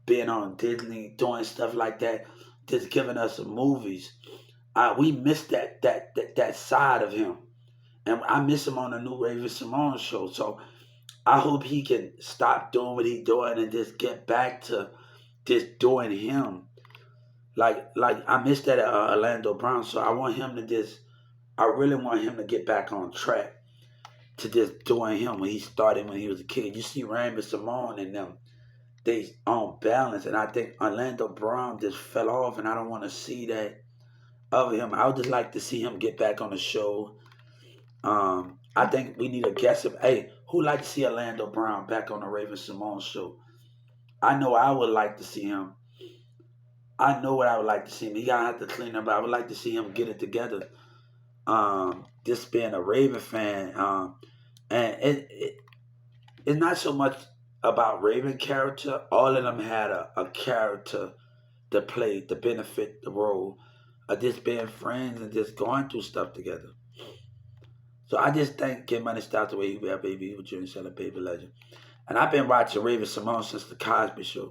being on Disney, doing stuff like that, just giving us some movies. We missed that side of him, and I miss him on the new Raven Simone show. So I hope he can stop doing what he's doing and just get back to just doing him. Like I missed that at Orlando Brown, so I really want him to get back on track to just doing him when he started when he was a kid. You see Raven Simone and them, they on balance, and I think Orlando Brown just fell off, and I don't want to see that of him. I would just like to see him get back on the show. I think we need a guest. Hey, who like to see Orlando Brown back on the Raven Simone show? I know I would like to see him. I know what I would like to see him. He gotta have to clean up. I would like to see him get it together. Just being a Raven fan, and it's not so much about Raven character. All of them had a character to play to benefit the role of just being friends and just going through stuff together. So I just think Get Money stopped the way he had baby, he was Junior Seller, baby legend. And I've been watching Raven Simone since the Cosby Show.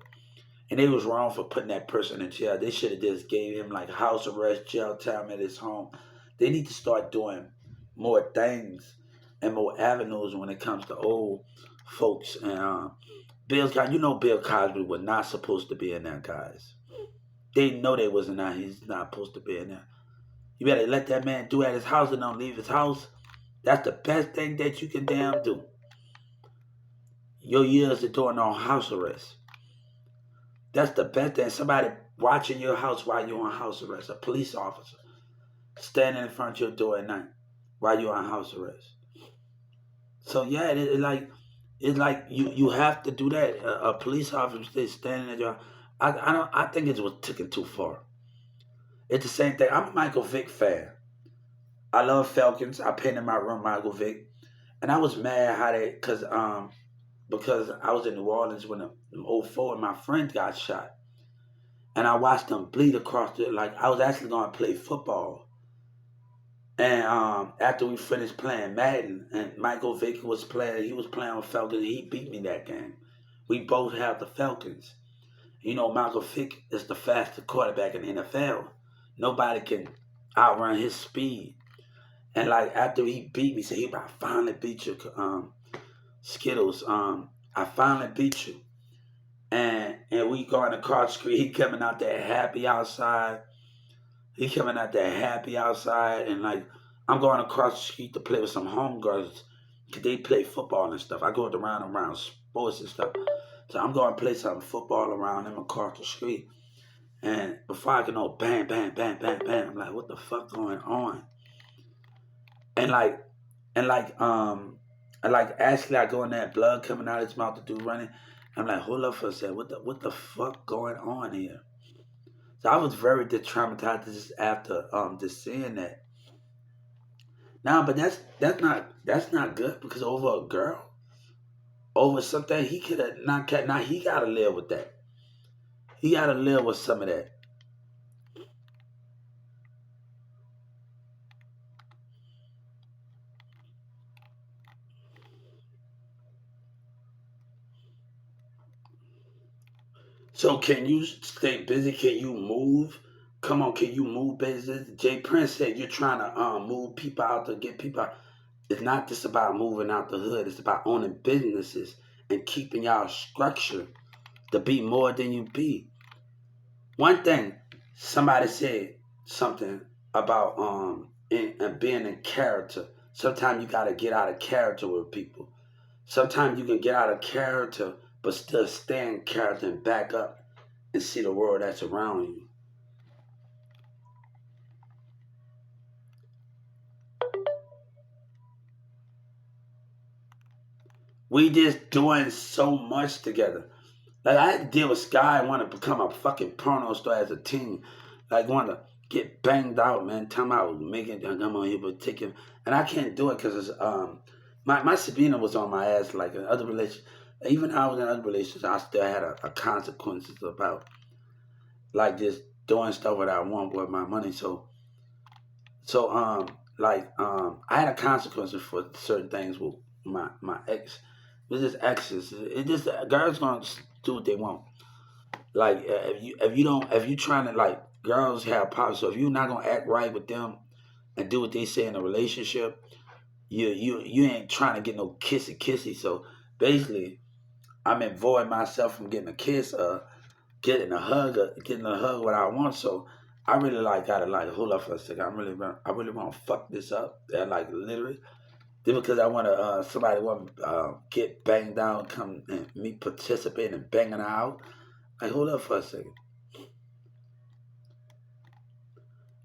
And they was wrong for putting that person in jail. They should have just gave him like house arrest, jail time at his home. They need to start doing more things and more avenues when it comes to old folks. And Bill Cosby was not supposed to be in there, guys. They know they wasn't out. He's not supposed to be in there. You better let that man do at his house and don't leave his house. That's the best thing that you can damn do. Your years of doing on house arrest. That's the best thing. Somebody watching your house while you're on house arrest. A police officer standing in front of your door at night while you're on house arrest. So yeah, it's like you have to do that. A police officer standing at your. I think it was taken too far. It's the same thing. I'm a Michael Vick fan. I love Falcons. I painted my room Michael Vick, and I was mad how they because I was in New Orleans when the 04 and my friend got shot, and I watched them bleed across the like I was actually going to play football, and after we finished playing Madden, and Michael Vick was playing, he was playing with Falcons, and he beat me that game. We both have the Falcons. You know, Michael Vick is the fastest quarterback in the NFL. Nobody can outrun his speed. And like after he beat me, he said, I finally beat you, Skittles. I finally beat you. And we going across the street. He coming out there happy outside. And like I'm going across the street to play with some homegirls. Cause they play football and stuff. I go around sports and stuff. So I'm going to play some football around them across the street. And before I can know, bam, bam, bam, bam, bam. I'm like, what the fuck going on? And actually I go in there, blood coming out of his mouth, the dude running. I'm like, hold up for a second, what the fuck going on here? So I was very traumatized just after just seeing that. Now, but that's not good because over a girl, over something he could have not kept. Now he gotta live with that. He gotta live with some of that. So can you stay busy? Can you move? Come on, can you move business? Jay Prince said you're trying to move people out to get people out. It's not just about moving out the hood. It's about owning businesses and keeping y'all structure to be more than you be. One thing, somebody said something about being in character. Sometimes you gotta get out of character with people. Sometimes you can get out of character, but still stay in character and back up and see the world that's around you. We just doing so much together. Like I had to deal with Sky want to become a fucking porno star as a teen. Like want to get banged out, man. Time out making I'm on here but taking and I can't do it because it's my Sabina was on my ass like in other relations. Even though I was in other relationships, I still had a consequences about like just doing stuff that I want with my money. So I had a consequences for certain things with my ex. With just exes, it just girls gonna do what they want. Like if you trying to like girls have power, so if you're not gonna act right with them and do what they say in a relationship, you ain't trying to get no kissy. So basically, I'm avoiding myself from getting a kiss or getting a hug what I want. So I really like gotta like hold up for a second. I really want to fuck this up. And like literally, just because I want to somebody want to get banged down, come and me participate in banging her out. Like hold up for a second.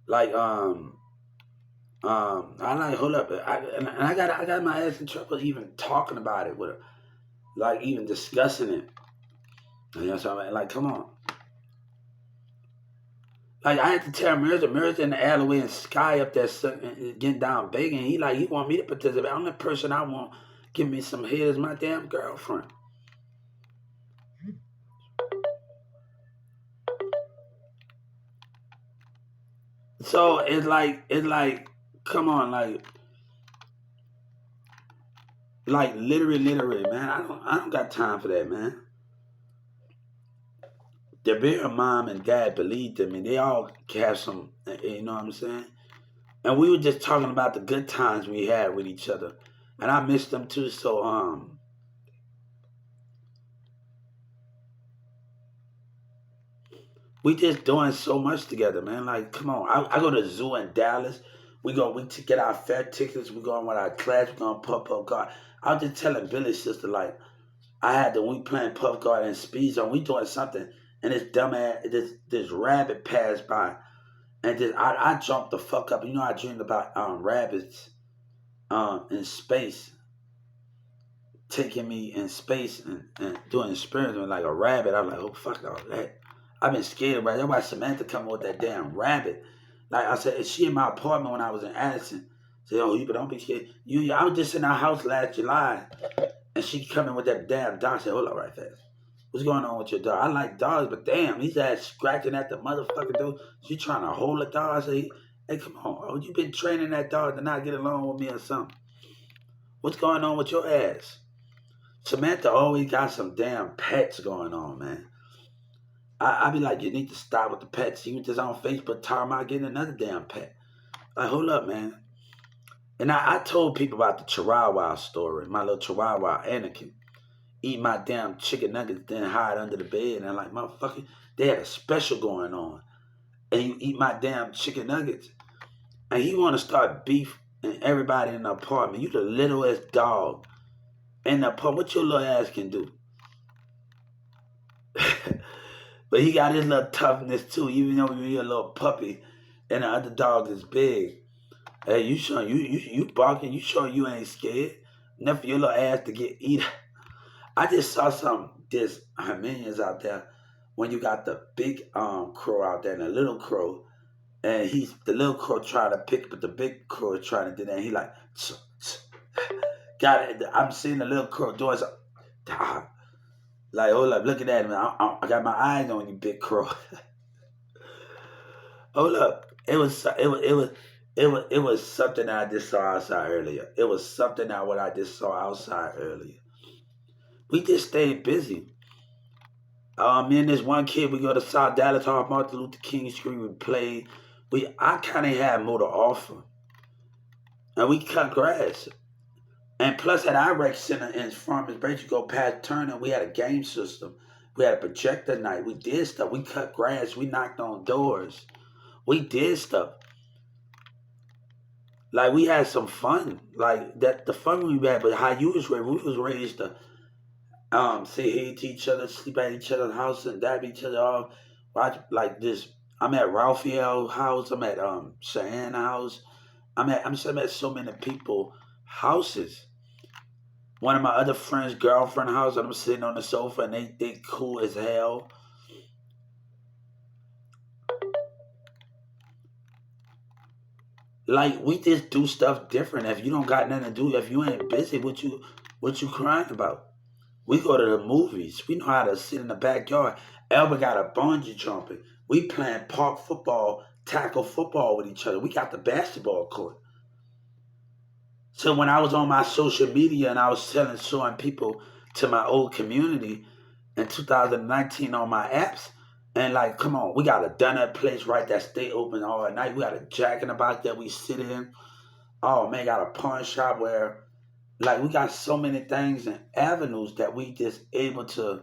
Like I like hold up. I got my ass in trouble even talking about it with her, like even discussing it. You know what I'm saying? Like come on. Like I had to tell Mirza in the alleyway and Sky up there getting down begging. He want me to participate. I'm the person I want. Give me some head as my damn girlfriend. So it's like come on like literally man. I don't got time for that man. Their bare mom and dad believed them and they all have some you know what I'm saying? And we were just talking about the good times we had with each other. And I missed them too, so we just doing so much together, man. Like, come on. I go to the zoo in Dallas. We get our fare tickets. We going with our class. We going puff guard. I was just telling Billy's sister, like, we playing puff guard and speed zone. We doing something, and this dumbass, this rabbit passed by, and just I jumped the fuck up. You know, I dreamed about rabbits in space, taking me in space and doing experiments like a rabbit. I'm like, oh fuck all that. I've been scared about it. That's why Samantha come with that damn rabbit. Like I said, she in my apartment when I was in Addison. Said, oh, you but don't be scared. I was just in our house last July, and she coming with that damn dog. I said, hold up right fast. What's going on with your dog? I like dogs, but damn, he's ass scratching at the motherfucker dude. She trying to hold the dog. I say, hey, come on, oh, you been training that dog to not get along with me or something? What's going on with your ass? Samantha always got some damn pets going on, man. I be like, you need to stop with the pets. You was just on Facebook talking about getting another damn pet. Like, hold up, man. And I told people about the Chihuahua story, my little Chihuahua, Anakin. Eat my damn chicken nuggets, then hide under the bed. And I'm like, motherfucker, they had a special going on. And you eat my damn chicken nuggets. And he want to start beef and everybody in the apartment. You the littlest dog in the apartment. What your little ass can do? But he got his little toughness too, even though you're a little puppy and the other dog is big. Hey, you showing you barking, you showing you ain't scared. Enough for your little ass to get eaten. I just saw some minions out there when you got the big crow out there and the little crow, and the little crow trying to pick, but the big crow is trying to do that. And he like, got it. I'm seeing the little crow doing something. Like, hold up, looking at him. I got my eyes on you, big crow. Hold up. It was something that I just saw outside earlier. It was something that what I just saw outside earlier. We just stayed busy. Me and this one kid, we go to South Dallas off Martin Luther King Street. We played. I kind of had more to offer, and we cut grass. And plus, at our rec center in Farmers Branch, you go past Turner, we had a game system. We had a projector night. We did stuff. We cut grass. We knocked on doors. We did stuff. Like, we had some fun. Like, that the fun we had, but how you was raised, we was raised to say hey to each other, sleep at each other's house, and dab each other off. Watch, like this. I'm at Ralphie's house. I'm at Cheyenne's house. I'm at so many people houses. One of my other friends' girlfriend house, and I'm sitting on the sofa, and they cool as hell. Like, we just do stuff different. If you don't got nothing to do, if you ain't busy, what you crying about? We go to the movies. We know how to sit in the backyard. Elba got a bungee jumping. We playing park football, tackle football with each other. We got the basketball court. So when I was on my social media and I was showing people to my old community in 2019 on my apps, and like, come on, we got a donut place right that stay open all night. We got a Jack in the Box that we sit in. Oh man, got a pawn shop where like we got so many things and avenues that we just able to